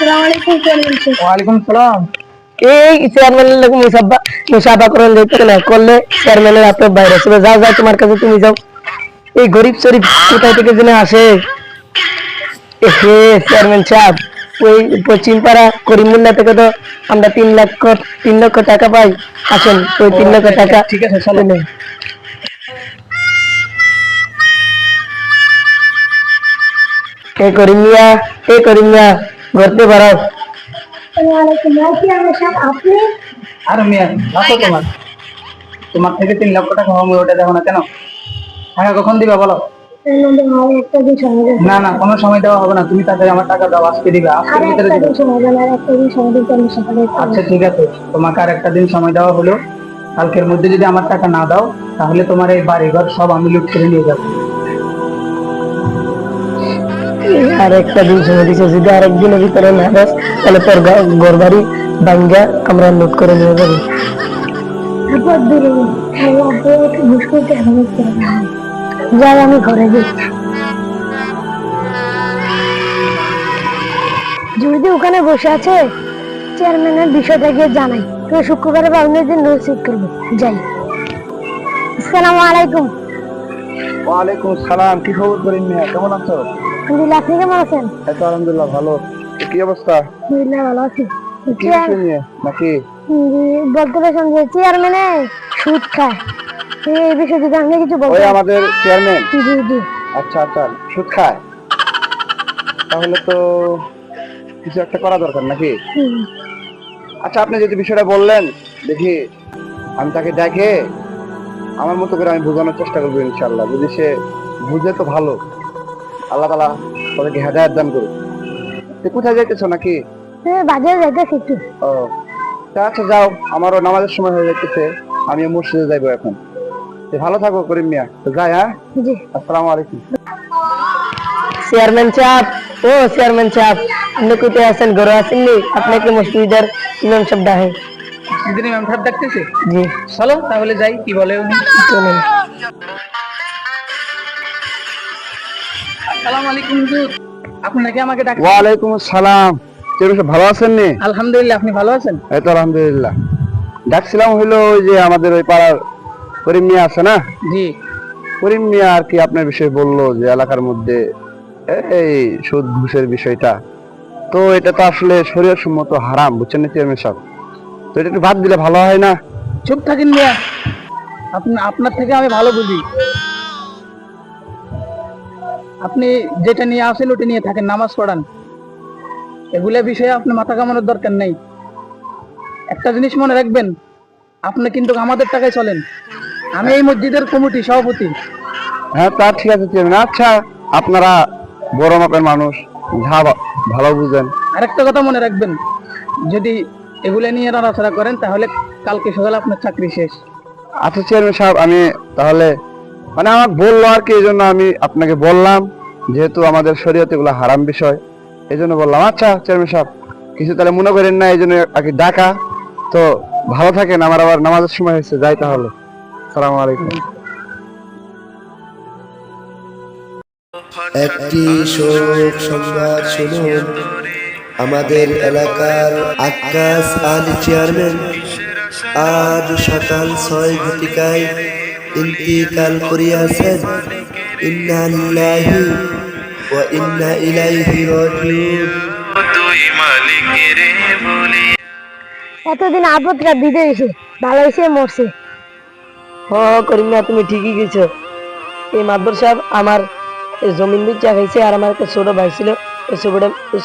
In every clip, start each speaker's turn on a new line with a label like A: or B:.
A: ওয়ালাইকুম সালাম। এই চেয়ারম্যানের লোক মুসাফা করেন যেতে না করলে চেয়ারম্যানের আপনার বাইরে ছিল। যাও যাও, তোমার কাছে তুমি যাও। এই গরিব শরীফ কোথায় থেকে জেনে আসে? হে চেয়ারম্যান সাহেব, ওই পশ্চিম পাড়া করিমুল্লা থেকে তো আমরা 3 লক্ষ টাকা পাই। আসেন ওই 3 লক্ষ টাকা। ঠিক আছে, চলো। করিম মিয়া ঘুরতে পারো। আর মিয়া রাখো, তোমার থেকে 3 লক্ষ টাকা হবে, ওটা দেখো না কেন? টাকা কখন দিবা বলো? না না, কোনো সময় দেওয়া হবে না। তুমি তাড়াতাড়ি আমার টাকা দাও, আজকে দিবা, আজকের ভিতরে দিবা। আচ্ছা ঠিক আছে, তোমাকে আর একটা দিন সময় দেওয়া হলো। কালকের মধ্যে যদি আমার টাকা না দাও, তাহলে তোমার এই বাড়ি ঘর সব আমি লুট করে নিয়ে যাবো। আর একটা দিন সময় দিচ্ছে, যদি আর একদিনের ভিতরে না দাস, তাহলে তোর ঘর বাড়ি ভাঙ্গা আমরা লুট করে নিয়ে যাবো। যাই, আমি ঘরে যাই। যদি ওখানে বসে আছে, চেয়ারম্যানের বিষয়টা গিয়ে জানাই। তো শুক্রবারে বা অন্য দিন রিসিভ করবো। যাই। আসসালামু আলাইকুম।
B: ওয়ালাইকুম সালাম। কি খবর করিম মিয়া, কেমন আছো?
A: আলহামদুলিল্লাহ, আপনি কেমন আছেন?
B: এই তো আলহামদুলিল্লাহ ভালো। কি অবস্থা?
A: আলহামদুলিল্লাহ ভালো আছি।
B: কি বিষয় নিয়ে নাকি?
A: বলতে পারছেন যে চেয়ারম্যানে সুদ খায়, এই বিষয়ে যদি আপনি কিছু বলতেন।
B: ওই আমাদের চেয়ারম্যান?
A: জি জি।
B: আচ্ছা আচ্ছা, সুদ খায়? তাহলে তো কিছু একটা করা দরকার নাকি? আচ্ছা, আপনি যদি বিষয়টা বললেন, দেখি আমি তাকে দেখে আমার মতো করে আমি বোঝানোর চেষ্টা করবো ইনশাআল্লাহ। যদি সে বুঝে তো ভালো, আল্লাহ তাআলা তাদেরকে হেদায়েত দান করুক। তুই কোথায় যাইতেছো নাকি?
A: বাজারে যাইতেছি একটু।
B: ও আচ্ছা, যাও, আমারও নামাজের সময় হয়ে যাচ্ছে, আমি মসজিদে যাইবো এখন। ভালো থাকো করিম মিয়া, তো যাই। হ্যাঁ
A: জি,
B: আসসালামু আলাইকুম।
A: চেয়ারম্যান সাহেব, ও চেয়ারম্যান সাহেব, আপনি কোথায় আছেন? ঘরে আসেননি? আপনাকে মসজিদের ইমাম সাহেব ডাকে। মসজিদের ইমাম সাহেব ডাকতেছে? জি। চলো তাহলে যাই, কি বলে উনি। চলুন। আসসালামু আলাইকুম হুজুর, আপনি নাকি আমাকে ডাকছেন?
B: ওয়ালাইকুম আসসালাম। ভালো আছেন নি?
A: আলহামদুলিল্লাহ, আপনি ভালো আছেন?
B: এই তো আলহামদুলিল্লাহ। ডাকছিলাম হইলো ওই যে আমাদের ওই পাড়ার করিম মিয়া আছে না?
A: জি।
B: করিম মিয়া আর কি আপনার বিষয়ে বললো যে এলাকার মধ্যে এই সুদ ঘুষের বিষয়টা, তো এটা তো আসলে শরীয়ত সম্মত হারাম, বুঝছেন না চেয়ারম্যান সাহেব? তো এটা একটু বাদ দিলে ভালো হয় না?
A: চুপ থাকেন মিয়া, আপনার থেকে আমি ভালো বুঝি। আপনি যেটা নিয়ে আসেন ওটা নিয়ে থাকেন, নামাজ পড়ান, এগুলা বিষয়ে আপনি মাথা কামানোর দরকার নেই। একটা জিনিস মনে রাখবেন, আপনি কিন্তু আমাদের টাকায় চলেন। আমি এই মসজিদের কমিটি সভাপতি।
B: হ্যাঁ, তা ঠিক আছে চেয়ারম্যান। আচ্ছা, আপনারা বড় মাপের মানুষ, যা ভালো বুঝেন।
A: আরেকটা কথা মনে রাখবেন, যদি এগুলা নিয়ে নড়াচড়া করেন তাহলে কালকে সকালে আপনার চাকরি শেষ।
B: আচ্ছা চেয়ারম্যান সাহেব, আমি তাহলে মানে আমাকে বললো আর কি, এই জন্য আমি আপনাকে বললাম, যেহেতু আমাদের শরীয়তে এগুলো হারাম বিষয়, এই জন্য বললাম। আচ্ছা চেয়ারম্যান সাহেব, কিছু তাহলে মনে করেন না, এই জন্য আর কি ডাকা। তো ভালো থাকেন, আমার আবার নামাজের সময় হয়েছে, যাই তাহলে। আসসালামু আলাইকুম।
C: একটি শোক সংবাদ শুনুন। আমাদের এলাকার আক্কাস আলী চেয়ারম্যান আজ সকাল 6 ঘটিকায় ইন্তিকাল করিয়াছেন। ইন্না লিল্লাহি ওয়া ইন্না ইলাইহি রাজিউন।
A: এতদিন আপদটা বিদে হয়েছে, ভালো হয়েছে মরছে। করিম না, তুমি ঠিকই গেছো। এই মাদবর সাহেব আমার জমিন বিচ্ছা খাইছে, আর আমার একটা ছোট ভাই ছিল,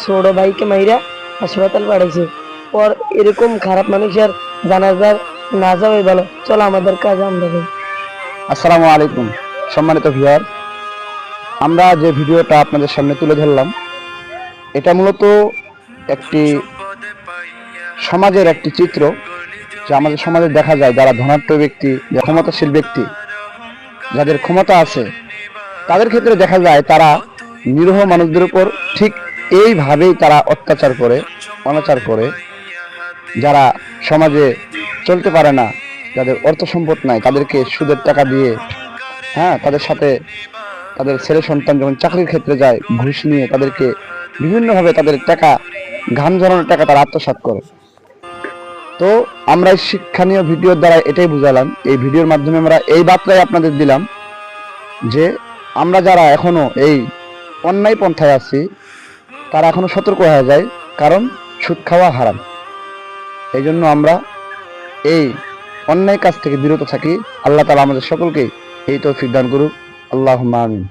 A: ছোট ভাইকে মাইরা হাসপাতাল পাঠাইছে। পর এরকম খারাপ মানুষের জানাজার না যাওয়াই ভালো। চলো আমাদের কাজ আমরা করি।
B: আসসালামু আলাইকুম সম্মানিত ভিউয়ার, আমরা যে ভিডিওটা আপনাদের সামনে তুলে ধরলাম, এটা মূলত একটি সমাজের একটি চিত্র, যে আমাদের সমাজে দেখা যায় যারা ধনাঢ্য ব্যক্তি, ক্ষমতাশীল ব্যক্তি, যাদের ক্ষমতা আছে, তাদের ক্ষেত্রে দেখা যায় তারা নিরীহ মানুষদের উপর ঠিক এইভাবেই তারা অত্যাচার করে, অনাচার করে। যারা সমাজে চলতে পারে না, যাদের অর্থ সম্পদ নাই, তাদেরকে সুদের টাকা দিয়ে, হ্যাঁ, তাদের সাথে তাদের ছেলে সন্তান যখন চাকরির ক্ষেত্রে যায়, ঘুষ নিয়ে তাদেরকে বিভিন্নভাবে তাদের টাকা ঘাম ঝরানোর টাকা তারা আত্মসাৎ করে। তো আমরা এই শিক্ষণীয় ভিডিওর দ্বারা এটাই বুঝালাম, এই ভিডিওর মাধ্যমে আমরা এই বার্তাই আপনাদের দিলাম যে আমরা যারা এখনো এই অন্যায় পন্থায় আছি তারা এখনো সতর্ক হয়ে যায়, কারণ সুদ খাওয়া হারাম। এই জন্য আমরা এই অন্যায় কাজ থেকে বিরত থাকি। আল্লাহ তাআলা আমাদের সকলকে এই তৌফিক দান করুক। আল্লাহুম্মা আমিন।